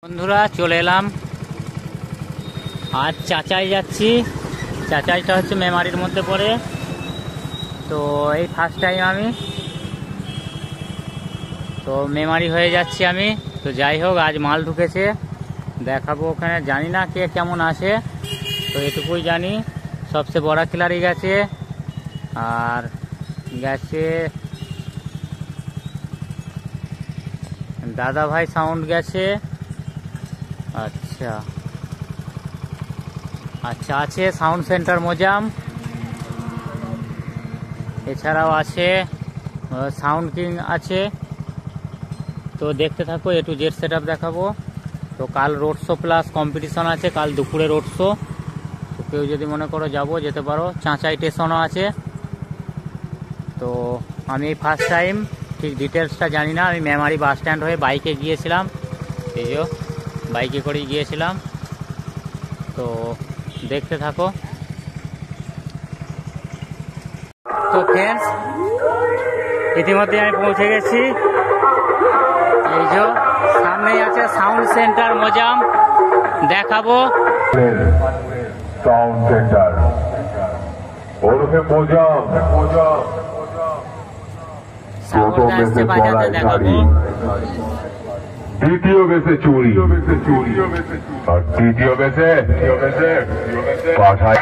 বন্ধুরা চলে এলাম আজ চাচাই যাচ্ছি। চাচাইটা হচ্ছে মেমারির মধ্যে পড়ে, তো এই ফার্স্ট টাইম আমি তো মেমারি হয়ে যাচ্ছি আমি। তো যাই হোক, আজ মাল ঢুকেছে, দেখাবো ওখানে। জানি না কে কেমন আসে, তো এটুকুই জানি সবচেয়ে বড় খিলাড়ি গেছে, আর গেছে দাদা ভাই সাউন্ড গেছে। আচ্ছা আচ্ছা, আছে সাউন্ড সেন্টার মোজাম, এছাড়াও আছে সাউন্ড কিং আছে। তো দেখতে থাকো, A to Z set up দেখাবো। তো কাল রোড শো প্লাস কম্পিটিশন আছে, কাল দুপুরে রোড শো। তো কেউ যদি মনে করো যাবো, যেতে পারো। চাঁচাই স্টেশনও আছে। তো আমি ফার্স্ট টাইম, ঠিক ডিটেলসটা জানি না। আমি মেমারি বাস স্ট্যান্ড হয়ে বাইকে গিয়েছিলাম, এই যে বাইকে করেই গিয়েছিলাম। তো দেখতে থাকো। তো ফ্রেন্ডস, ইতিমধ্যে আমি পৌঁছে গেছি। এই যে সামনেই আছে সাউন্ড সেন্টার মোজাম, দেখাবো। সাউন্ড সেন্টার ওরফে মোজাম, সাউন্ড আসছে বাজাতে, দেখাবো। দ্বিতীয় বেসে চুরি, আর তৃতীয় বেসে পাঠায়।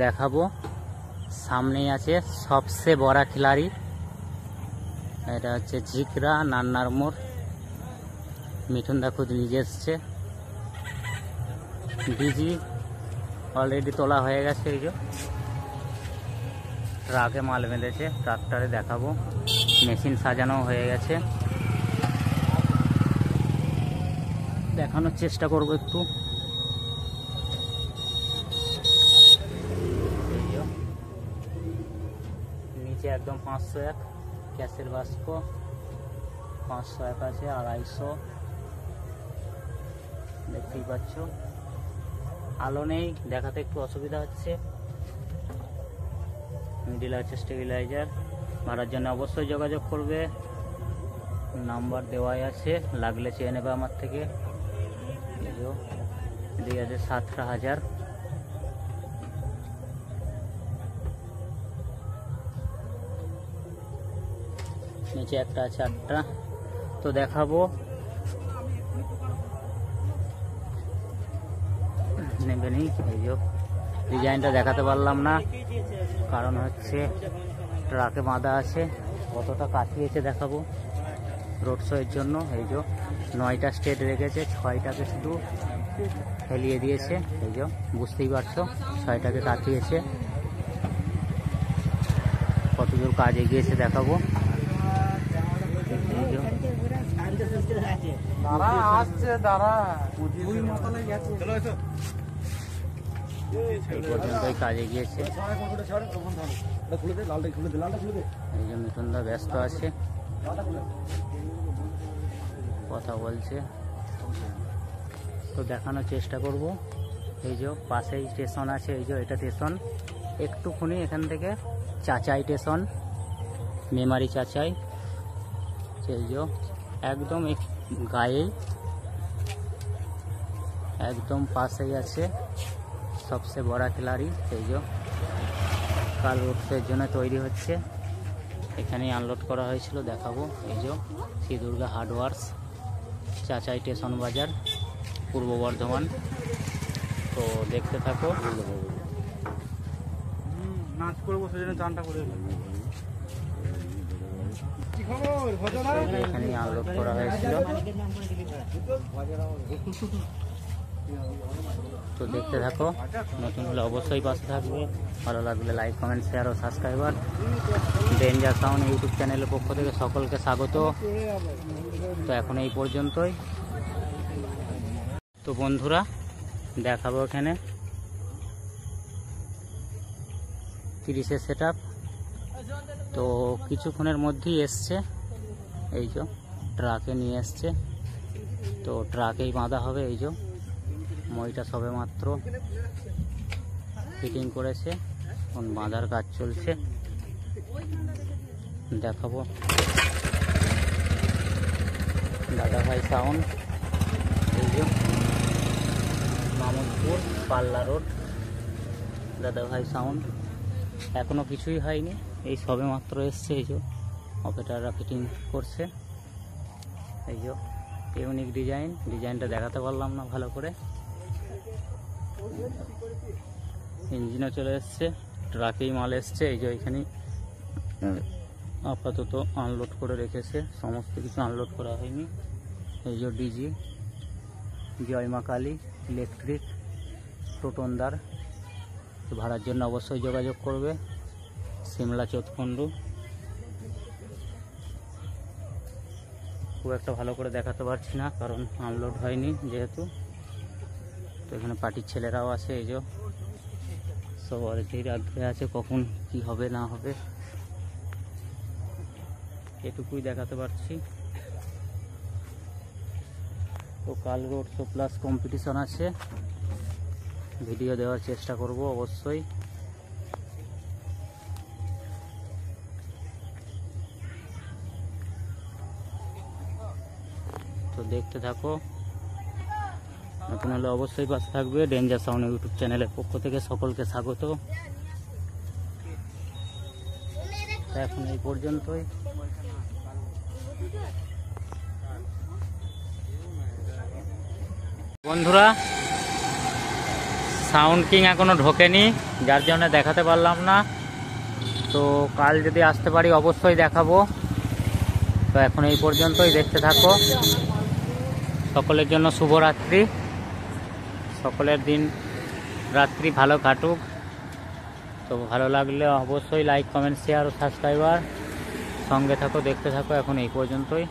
দেখাবো। সামনেই আছে সবচেয়ে বড় খিলাড়ি, এটা হচ্ছে ঝিকরা নান্নার মোড়। মিঠুন দা খুদ নিজে এসছে। ডিজি অলরেডি তোলা হয়ে গেছে, এই যে ট্রাকে মাল বেঁধেছে, ট্রাক্টরে দেখাবো। মেশিন সাজানো হয়ে গেছে, দেখানোর চেষ্টা করবো একটু। নিচে একদম 501 গ্যাসের বাষ্প, 501 আছে, 250 দেখতেই পাচ্ছ। আলো নেই, দেখাতে একটু অসুবিধা হচ্ছে। মিডিল আছে স্টেবিলাইজার। ভাড়ার জন্য অবশ্যই যোগাযোগ করবে, নাম্বার দেওয়াই আছে, লাগলে চেয়ে নেবে আমার থেকে। দিয়ে আছে 17,000। নিচে একটা আছে 8টা। তো দেখাবো, নেবেনি। এই যে ডিজাইনটা দেখাতে পারলাম না, কারণ হচ্ছে ট্রাকে বাঁধা আছে। কতটা কাটিয়েছে দেখাবো রোড শো এর জন্য। এই যে 9টা স্টেট রেখেছে, 6টাকে শুধু ফেলিয়ে দিয়েছে। এই যে বুঝতেই পারছো, 6টাকে কাটিয়েছে। কতদূর কাজ এগিয়েছে দেখাবো। এই পর্যন্তই কাজ এগিয়েছে। এই যে মিঠুন দা ব্যস্ত আছে, কথা বলছে, তো দেখানোর চেষ্টা করব। এই যে পাশেই স্টেশন আছে, এই যে এটা স্টেশন একটুখানি এখান থেকে চাচাই স্টেশন, মেমারি চাচাই। এই যে একদম গায়েই একদম পাশেই আছে সবচেয়ে বড় খিলাড়ি। এই যে কাল রোড শোয়ের জন্য তৈরি হচ্ছে, এখানেই আনলোড করা হয়েছিল, দেখাবো। এই যে শ্রী দুর্গা হার্ডওয়ার্স, চাচাই স্টেশন বাজার, পূর্ব বর্ধমান। তো দেখতে থাকো। নাচ করবো সেজন্য চানটা করে এখানে আনলোড করা হয়েছিল। তো দেখতে থাকো, নতুন হলে অবশ্যই পাশে থাকবে। ভালো লাগলে লাইক, কমেন্ট, শেয়ার ও সাবস্ক্রাইবার। ডেঞ্জার সাউন্ড ইউটিউব চ্যানেলের পক্ষ থেকে সকলকে স্বাগত। তো এখন এই পর্যন্তই। তো বন্ধুরা দেখাবো এখানে 30-এর সেটআপ। তো কিছুক্ষণের মধ্যেই এসছে, এই যে ট্রাকে নিয়ে এসছে। তো ট্রাকেই বাঁধা হবে। এই যে মইটা সবে মাত্র ফিটিং করেছে, এখন বাঁধার কাজ চলছে, দেখাবো। দাদাভাই সাউন্ড, এই যে মামুদপুর পাল্লা রোড, দাদাভাই সাউন্ড। এখনো কিছুই হয়নি, এই সবে মাত্র এসছে। এই যে অপারেটররা ফিটিং করছে। এই যে ইউনিক ডিজাইনটা দেখাতে পারলাম না ভালো করে। ইঞ্জিনও চলে এসছে, ট্রাকেই মাল এসছে। এই যে এখানে আপাতত আনলোড করে রেখেছে, সমস্ত কিছু আনলোড করা হয়নি। এই যে ডিজি জয় মা কালী ইলেকট্রিক টোটনদার। ভাড়ার জন্য অবশ্যই যোগাযোগ করবে, সিমলা চোতকুন্ডু। খুব একটা ভালো করে দেখাতে পারছি না, কারণ আনলোড হয়নি যেহেতু। তো এখানে পার্টির ছেলেরাও আছে, এই যে সব অনেকেই আগ্রহে আছে কখন কি হবে না হবে, এটুকুই দেখাতে পারছি। তো কাল রোড শো প্লাস কম্পিটিশন আছে, ভিডিও দেওয়ার চেষ্টা করব অবশ্যই। তো দেখতে থাকো, নতুন হলে অবশ্যই পাশে থাকবে। ডেঞ্জার সাউন্ড ইউটিউব চ্যানেলের পক্ষ থেকে সকলকে স্বাগত। এখন এই পর্যন্তই। বন্ধুরা সাউন্ড কিং এখনো ঢোকেনি, যার জন্য দেখাতে পারলাম না। তো কাল যদি আসতে পারি অবশ্যই দেখাবো। তো এখন এই পর্যন্তই, দেখতে থাকো। সকলের জন্য শুভরাত্রি, সকলের দিন রাত্রি ভালো কাটুক। তো ভালো লাগলে অবশ্যই লাইক, কমেন্ট, শেয়ার ও সাবস্ক্রাইবার সঙ্গে থাকো, দেখতে থাকো। এখন এই পর্যন্তই।